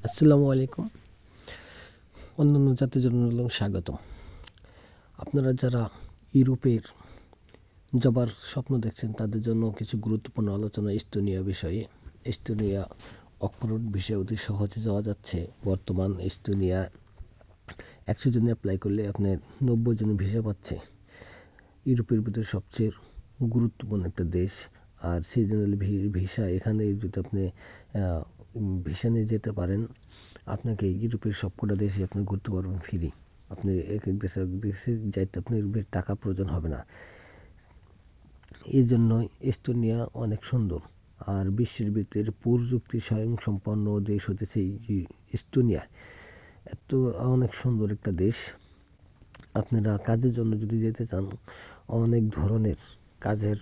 আসসালামু আলাইকুম। অন্যান্য জাতির জন্য স্বাগতম। আপনারা যারা ইউরোপের যাবার স্বপ্ন দেখছেন তাদের জন্য কিছু গুরুত্বপূর্ণ আলোচনা এস্তোনিয়া বিষয়ে। এস্তোনিয়া অক্সফোর্ড ভিসায় অতি সহজে যাওয়া যাচ্ছে। বর্তমান এস্তোনিয়া 100 জনে অ্যাপ্লাই করলে আপনার 90 জনের ভিসা পাচ্ছে। ইউরোপের ভিতরে সবচেয়ে গুরুত্বপূর্ণ একটা দেশ। আর সিজনাল ভিসা এখানে যদি আপনি ভিসা নিয়ে যেতে পারেন, আপনাকে ইউরোপের সবকটা দেশে আপনি ঘুরতে পারবেন ফ্রি। আপনি এক এক দেশে যাইতে আপনার টাকা প্রয়োজন হবে না। এই জন্যই এস্তোনিয়া অনেক সুন্দর। আর বিশ্বের ভিতরে প্রযুক্তি স্বয়ংসম্পন্ন দেশ হতেছে এস্তোনিয়া। এত অনেক সুন্দর একটা দেশ। আপনারা কাজের জন্য যদি যেতে চান, অনেক ধরনের কাজের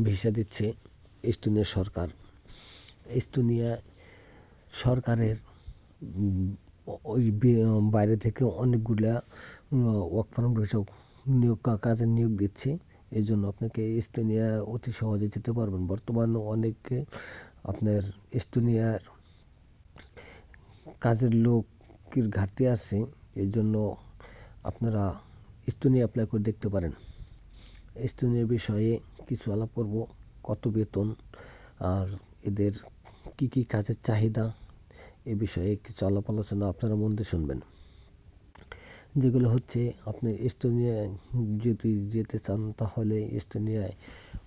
ভিসা দিচ্ছে এস্তোনিয়া সরকার। এস্তোনিয়া সরকারের ওই বাইরে থেকে অনেকগুলা ওয়ার্ক ফ্রম ভিসা কাজের নিয়োগ দিচ্ছে। এই জন্য আপনাকে এস্তোনিয়া অতি সহজে যেতে পারবেন। বর্তমানে অনেকে আপনার এস্তোনিয়ার কাজের লোকের ঘাটতি আছে। এই জন্য আপনারা এস্তোনিয়া অ্যাপ্লাই করে দেখতে পারেন। এস্তোনিয়া বিষয়ে কিছু আলাপ করব, কত বেতন আর এদের কি কি কাজের চাহিদা, এ বিষয়ে কিছু আলাপ আলোচনা আপনারা মন দিয়ে শুনবেন। যেগুলো হচ্ছে, আপনি এস্তোনিয়ায় যদি যেতে চান তাহলে এস্তোনিয়ায়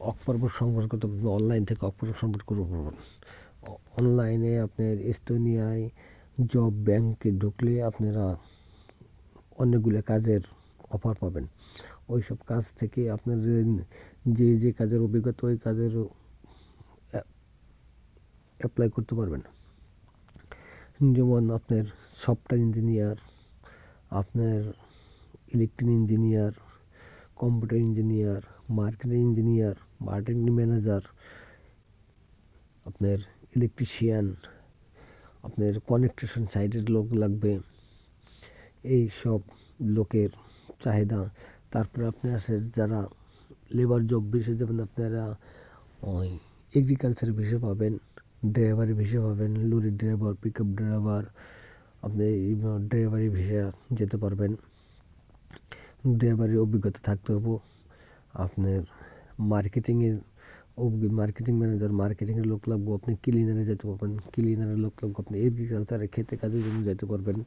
অক্সফোর্ড সংগ্রহ করতে পারবেন। অনলাইন থেকে অক্সফোর্ড সংগ্রহ করতে পারবেন। অনলাইনে আপনার এস্তোনিয়ায় জব ব্যাংকে ঢুকলে আপনারা অনেকগুলো কাজের অফার পাবেন। ওই সব কাজ থেকে আপনার যে কাজের অভিজ্ঞতা, ওই কাজের অ্যাপ্লাই করতে পারবেন। যেমন আপনার সফটওয়্যার ইঞ্জিনিয়ার, আপনার electric engineer, computer engineer, marketing engineer, marketing manager, আপনার ইলেকট্রিশিয়ান, আপনার কনেকট্রেশন সাইডের লোক লাগবে। এই সব লোকের চাহিদা। তারপরে আপনি আছে যারা লেবার জব ভিসা যাবেন, আপনারা ওই এগ্রিকালচার ভিসা পাবেন, ড্রাইভারি ভিসা পাবেন, লরির ড্রাইভার, পিক আপ ড্রাইভার, আপনি ড্রাইভারি ভিসা যেতে পারবেন। ড্রাইভারের অভিজ্ঞতা থাকতে হবে। আপনার মার্কেটিং ম্যানেজার, মার্কেটিংয়ের লোক লাগবে। আপনি ক্লিনারে যেতে পারবেন, ক্লিনারের লোক লাগবে। আপনি এগ্রিকালচারের খেতে কাজের জন্য যেতে পারবেন।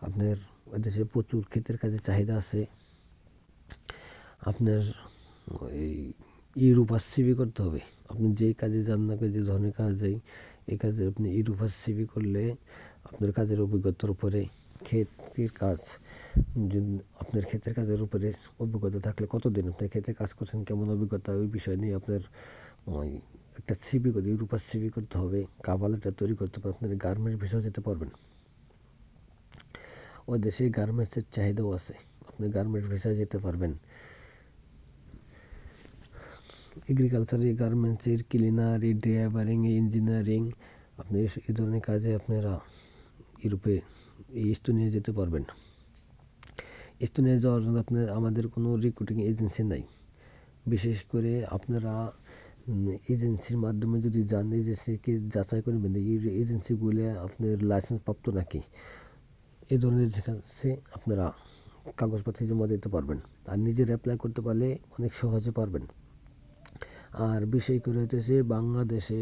আপনার দেশে প্রচুর ক্ষেতের কাজে চাহিদা আছে। আপনার ওই ইউরোপাস সিভি করতে হবে। আপনি যেই কাজে যান না, যে ধরনের কাজ যাই, এই কাজে আপনি ইউরোপাস সিভি করলে আপনার কাজের অভিজ্ঞতার উপরে ক্ষেতের কাজ, আপনার ক্ষেতের কাজের উপরে অভিজ্ঞতা থাকলে কতদিন আপনি ক্ষেতে কাজ করছেন, কেমন অভিজ্ঞতা, ওই বিষয় নিয়ে আপনার ওই একটা সিভি করে ইউরোপাস সিভি করতে হবে। কাভার লেটার তৈরি করতে পারবেন। আপনার গার্মেন্টস ভিসাও যেতে পারবেন। ওই দেশে গার্মেন্টসের চাহিদাও আছে, আপনি গার্মেন্টস ভিসায় যেতে পারবেন। এগ্রিকালচারে গার্মেন্টসের, ক্লিনারি, ড্রাইভারিং, ইঞ্জিনিয়ারিং, আপনি এই ধরনের কাজে আপনারা ইউরোপে এই এস্তোনিয়া যেতে পারবেন। এস্তোনিয়া যাওয়ার জন্য আপনার আমাদের কোনো রিক্রুটিং এজেন্সি নাই। বিশেষ করে আপনারা এজেন্সির মাধ্যমে যদি যান, এজেন্সিকে যাচাই করে নেবেন এই এজেন্সিগুলো আপনার লাইসেন্স প্রাপ্ত নাকি। এই ধরনের কাছে আপনারা কাগজপত্র জমা দিতে পারবেন। আর নিজের অ্যাপ্লাই করতে পারলে অনেক সহজে পারবেন। আর বিষয় করে হইতেছে, বাংলাদেশে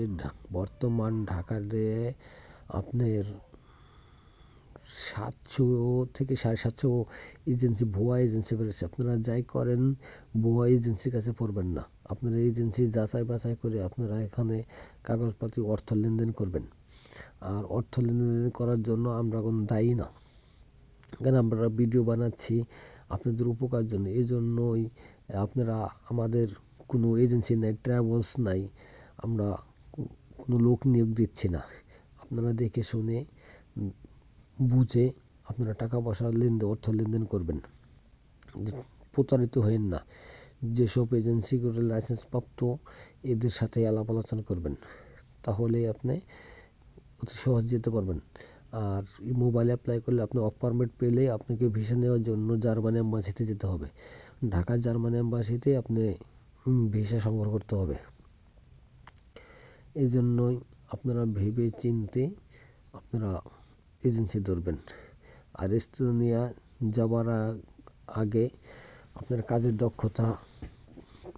বর্তমান ঢাকার আপনার 700 থেকে 750 এজেন্সি, ভুয়া এজেন্সি বেরোচ্ছে। আপনারা যাই করেন, ভুয়া এজেন্সির কাছে পড়বেন না। আপনারা এজেন্সি যাচাই বাছাই করে আপনারা এখানে কাগজপত্র, অর্থ লেনদেন করবেন। আর অর্থ লেনদেন করার জন্য আমরা কোনো দায়ী না, কারণ আমরা ভিডিও বানাচ্ছি আপনাদের উপকার জন্য। এই জন্যই আপনারা, আমাদের কোনো এজেন্সি নাই, ট্রাভেলস নাই, আমরা কোনো লোক নিয়োগ দিচ্ছি না। আপনারা দেখে শুনে বুঝে আপনারা টাকা পয়সা অর্থ লেনদেন করবেন। প্রতারিত হবেন না। যেসব এজেন্সিগুলো লাইসেন্স প্রাপ্ত, এদের সাথে আলাপ আলোচনা করবেন, তাহলে আপনি অতি সহজ যেতে পারবেন। আর মোবাইল অ্যাপ্লাই করলে আপনি ওয়ার্ক পারমিট পেলে আপনাকে ভিসা নেওয়ার জন্য জার্মানি এম্বাসিতে যেতে হবে। ঢাকার জার্মানি এম্বাসিতে আপনি ভিসা সংগ্রহ করতে হবে। এই জন্যই আপনারা ভেবে চিনতে আপনারা এজেন্সি ধরবেন। আর এস্তোনিয়া যাওয়ার আগে আপনার কাজের দক্ষতা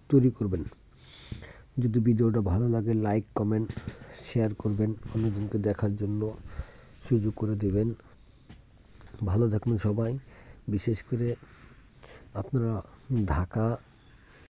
তৈরি করবেন। যদি ভিডিওটা ভালো লাগে লাইক কমেন্ট শেয়ার করবেন, অন্যজনকে দেখার জন্য সুযোগ করে দেবেন। ভালো থাকবেন সবাই। বিশেষ করে আপনারা ঢাকা